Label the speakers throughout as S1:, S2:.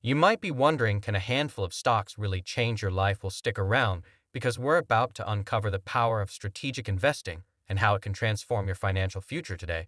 S1: You might be wondering, can a handful of stocks really change your life? Will stick around because we're about to uncover the power of strategic investing and how it can transform your financial future today.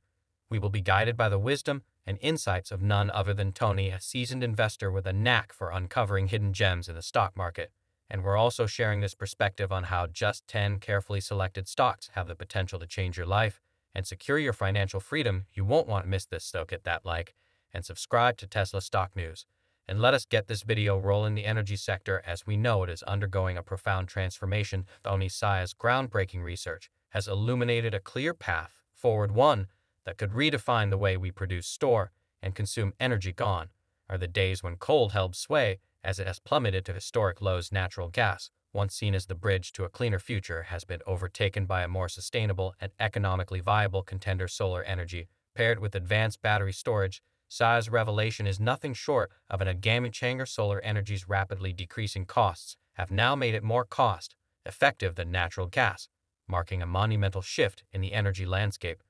S1: We will be guided by the wisdom and insights of none other than Tony, a seasoned investor with a knack for uncovering hidden gems in the stock market. And we're also sharing this perspective on how just 10 carefully selected stocks have the potential to change your life and secure your financial freedom. You won't want to miss this, so hit that like and subscribe to Tesla Stock News. And let us get this video rolling. The energy sector, as we know it, is undergoing a profound transformation. Tony Seba's groundbreaking research has illuminated a clear path forward, one that could redefine the way we produce, store, and consume energy. Gone are the days when coal held sway as it has plummeted to historic lows. Natural gas, once seen as the bridge to a cleaner future, has been overtaken by a more sustainable and economically viable contender, solar energy. Paired with advanced battery storage, Seba's revelation is nothing short of an game-changer. Solar energy's rapidly decreasing costs have now made it more cost-effective than natural gas, marking a monumental shift in the energy landscape.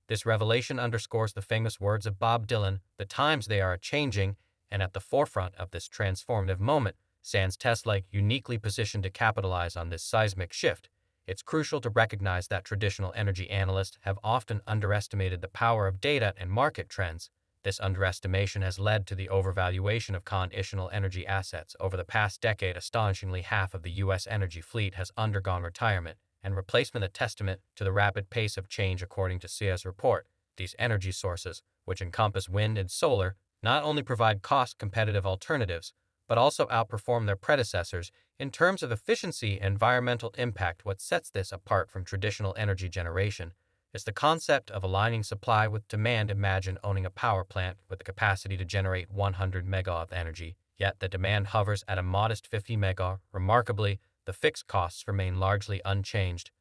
S1: This revelation underscores the famous words of Bob Dylan, "The times they are changing," and at the forefront of this transformative moment stands Tesla, uniquely positioned to capitalize on this seismic shift. It's crucial to recognize that traditional energy analysts have often underestimated the power of data and market trends. This underestimation has led to the overvaluation of conventional energy assets over the past decade. Astonishingly, half of the U.S. energy fleet has undergone retirement and replacement, a testament to the rapid pace of change. According to Seba's report, these energy sources, which encompass wind and solar, not only provide cost-competitive alternatives, but also outperform their predecessors in terms of efficiency and environmental impact. What sets this apart from traditional energy generation is the concept of aligning supply with demand. Imagine owning a power plant with the capacity to generate 100 megawatt of energy, yet the demand hovers at a modest 50 megawatt. Remarkably, the fixed costs remain largely unchanged.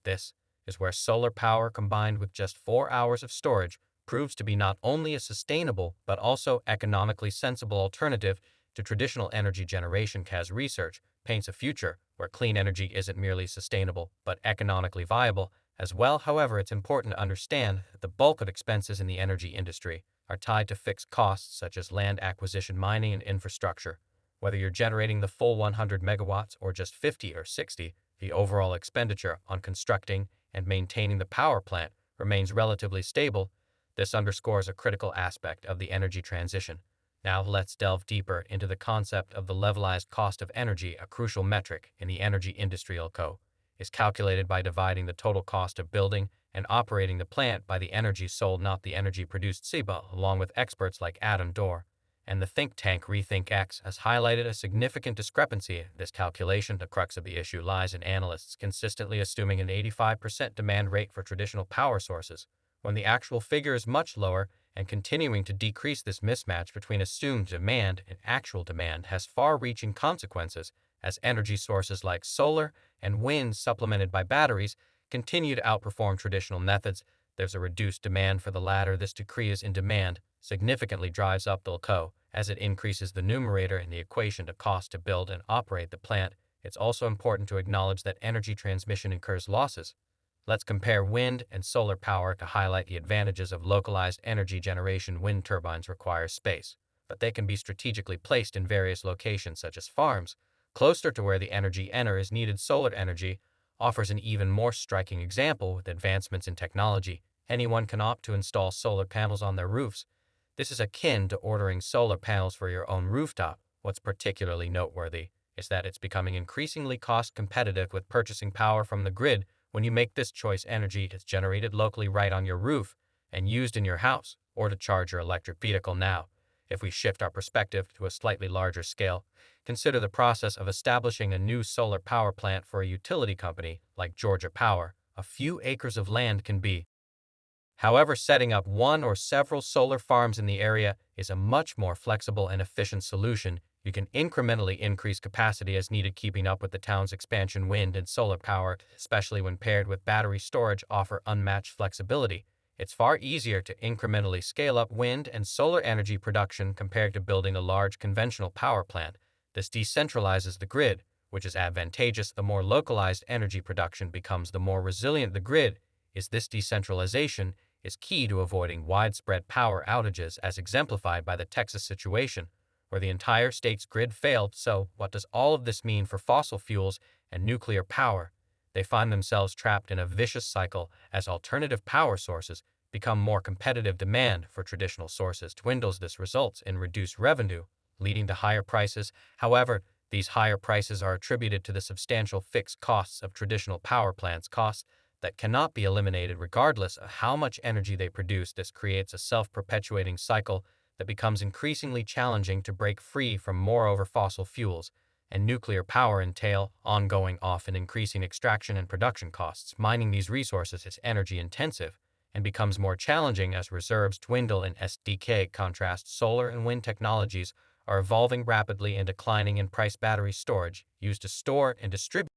S1: This is where solar power, combined with just 4 hours of storage, proves to be not only a sustainable but also economically sensible alternative to traditional energy generation. Seba's research paints a future where clean energy isn't merely sustainable but economically viable as well. However, it's important to understand that the bulk of expenses in the energy industry are tied to fixed costs such as land acquisition, mining, and infrastructure. Whether you're generating the full 100 megawatts or just 50 or 60, the overall expenditure on constructing and maintaining the power plant remains relatively stable. This underscores a critical aspect of the energy transition. Now let's delve deeper into the concept of the levelized cost of energy. A crucial metric in the energy industry is calculated by dividing the total cost of building and operating the plant by the energy sold, not the energy produced. Seba, along with experts like Adam Dorr and the think tank RethinkX, has highlighted a significant discrepancy in this calculation. The crux of the issue lies in analysts consistently assuming an 85% demand rate for traditional power sources, when the actual figure is much lower, and continuing to decrease. This mismatch between assumed demand and actual demand has far-reaching consequences as energy sources like solar and wind, supplemented by batteries, continue to outperform traditional methods. There's a reduced demand for the latter. This decrease in demand significantly drives up the cost as it increases the numerator in the equation to cost to build and operate the plant. It's also important to acknowledge that energy transmission incurs losses. Let's compare wind and solar power to highlight the advantages of localized energy generation. Wind turbines require space, but they can be strategically placed in various locations such as farms, closer to where the energy is needed. Solar energy offers an even more striking example. With advancements in technology, anyone can opt to install solar panels on their roofs. This is akin to ordering solar panels for your own rooftop. What's particularly noteworthy is that it's becoming increasingly cost-competitive with purchasing power from the grid. When you make this choice, energy is generated locally right on your roof and used in your house or to charge your electric vehicle. Now, if we shift our perspective to a slightly larger scale, consider the process of establishing a new solar power plant for a utility company like Georgia Power. A few acres of land can be. However, setting up one or several solar farms in the area is a much more flexible and efficient solution. You can incrementally increase capacity as needed, keeping up with the town's expansion. Wind and solar power, especially when paired with battery storage, offer unmatched flexibility. It's far easier to incrementally scale up wind and solar energy production compared to building a large conventional power plant. This decentralizes the grid, which is advantageous. The more localized energy production becomes, the more resilient the grid is. This decentralization is key to avoiding widespread power outages, as exemplified by the Texas situation, where the entire state's grid failed. So, what does all of this mean for fossil fuels and nuclear power? They find themselves trapped in a vicious cycle as alternative power sources become more competitive. Demand for traditional sources dwindles. This results in reduced revenue, leading to higher prices. However, these higher prices are attributed to the substantial fixed costs of traditional power plants, costs that cannot be eliminated regardless of how much energy they produce. This creates a self-perpetuating cycle that becomes increasingly challenging to break free from. Moreover, fossil fuels and nuclear power entail ongoing, often increasing extraction and production costs. Mining these resources is energy intensive and becomes more challenging as reserves dwindle. In SDK contrast, solar and wind technologies are evolving rapidly and declining in price. Battery storage, used to store and distribute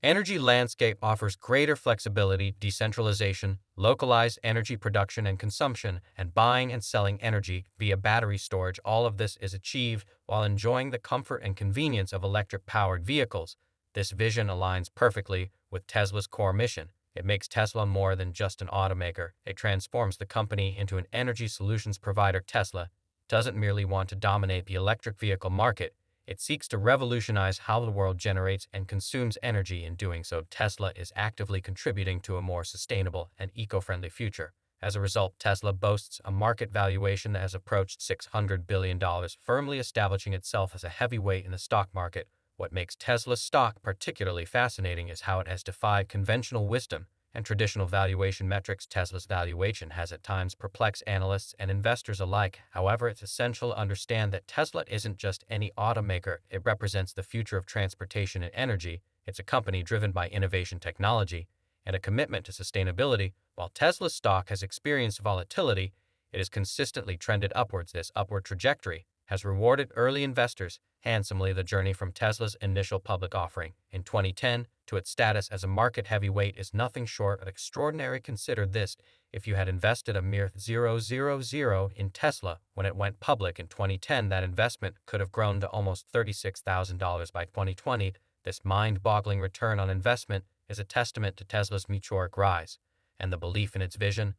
S1: energy landscape, offers greater flexibility, decentralization, localized energy production and consumption, and buying and selling energy via battery storage. All of this is achieved while enjoying the comfort and convenience of electric-powered vehicles. This vision aligns perfectly with Tesla's core mission. It makes Tesla more than just an automaker. It transforms the company into an energy solutions provider. Tesla doesn't merely want to dominate the electric vehicle market. It seeks to revolutionize how the world generates and consumes energy. In doing so, Tesla is actively contributing to a more sustainable and eco-friendly future. As a result, Tesla boasts a market valuation that has approached $600 billion, firmly establishing itself as a heavyweight in the stock market. What makes Tesla's stock particularly fascinating is how it has defied conventional wisdom and traditional valuation metrics. Tesla's valuation has at times perplexed analysts and investors alike. However, it's essential to understand that Tesla isn't just any automaker. It represents the future of transportation and energy. It's a company driven by innovation, technology, and a commitment to sustainability. While Tesla's stock has experienced volatility, it has consistently trended upwards. This upward trajectory has rewarded early investors handsomely. The journey from Tesla's initial public offering in 2010 to its status as a market heavyweight is nothing short of extraordinary. Consider this: if you had invested a mere $0.00 in Tesla when it went public in 2010, that investment could have grown to almost $36,000 by 2020. This mind-boggling return on investment is a testament to Tesla's meteoric rise and the belief in its vision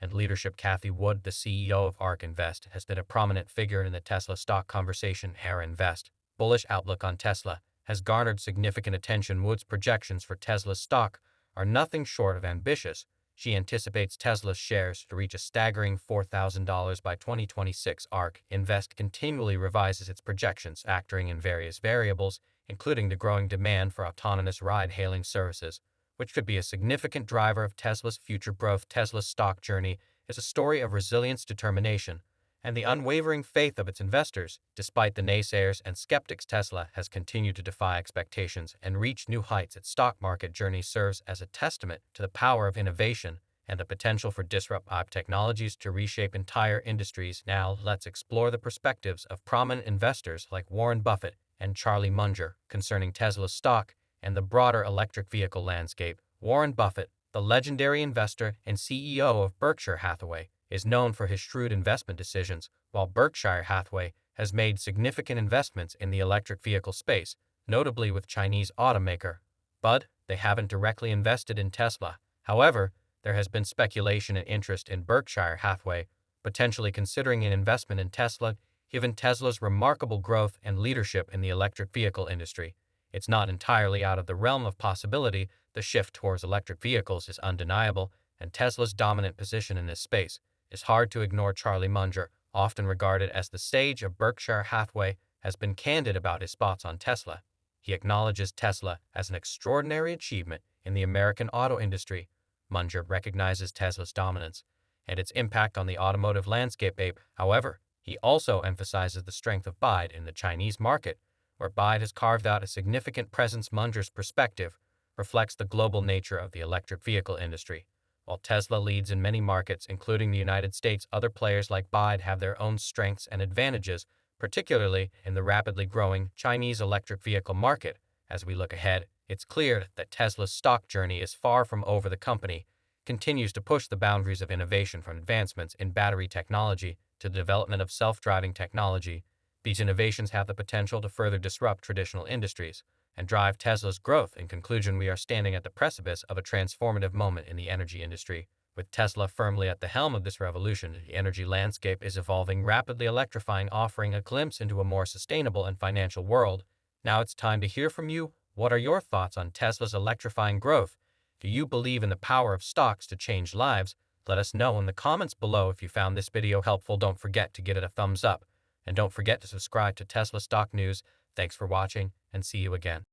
S1: and leadership. Cathie Wood, the CEO of ARK Invest, has been a prominent figure in the Tesla stock conversation. Her Invest bullish outlook on Tesla has garnered significant attention. Wood's projections for Tesla's stock are nothing short of ambitious. She anticipates Tesla's shares to reach a staggering $4,000 by 2026. ARK Invest continually revises its projections, factoring in various variables, including the growing demand for autonomous ride-hailing services, which could be a significant driver of Tesla's future growth. Tesla's stock journey is a story of resilience, determination, and the unwavering faith of its investors. Despite the naysayers and skeptics, Tesla has continued to defy expectations and reach new heights. Its stock market journey serves as a testament to the power of innovation and the potential for disruptive technologies to reshape entire industries. Now, let's explore the perspectives of prominent investors like Warren Buffett and Charlie Munger concerning Tesla's stock and the broader electric vehicle landscape. Warren Buffett, the legendary investor and CEO of Berkshire Hathaway, is known for his shrewd investment decisions. While Berkshire Hathaway has made significant investments in the electric vehicle space, notably with Chinese automaker Bud, they haven't directly invested in Tesla. However, there has been speculation and interest in Berkshire Hathaway potentially considering an investment in Tesla, given Tesla's remarkable growth and leadership in the electric vehicle industry. It's not entirely out of the realm of possibility. The shift towards electric vehicles is undeniable, and Tesla's dominant position in this space is hard to ignore. Charlie Munger, often regarded as the sage of Berkshire Hathaway, has been candid about his thoughts on Tesla. He acknowledges Tesla as an extraordinary achievement in the American auto industry. Munger recognizes Tesla's dominance and its impact on the automotive landscape. However, he also emphasizes the strength of BYD in the Chinese market, where BYD has carved out a significant presence. Munger's perspective reflects the global nature of the electric vehicle industry. While Tesla leads in many markets, including the United States, other players like BYD have their own strengths and advantages, particularly in the rapidly growing Chinese electric vehicle market. As we look ahead, it's clear that Tesla's stock journey is far from over. The company continues to push the boundaries of innovation, from advancements in battery technology to the development of self-driving technology. These innovations have the potential to further disrupt traditional industries and drive Tesla's growth. In conclusion, we are standing at the precipice of a transformative moment in the energy industry. With Tesla firmly at the helm of this revolution, the energy landscape is evolving rapidly, electrifying, offering a glimpse into a more sustainable and financial world. Now it's time to hear from you. What are your thoughts on Tesla's electrifying growth? Do you believe in the power of stocks to change lives? Let us know in the comments below. If you found this video helpful, don't forget to give it a thumbs up. And don't forget to subscribe to Tesla Stock News. Thanks for watching, and see you again.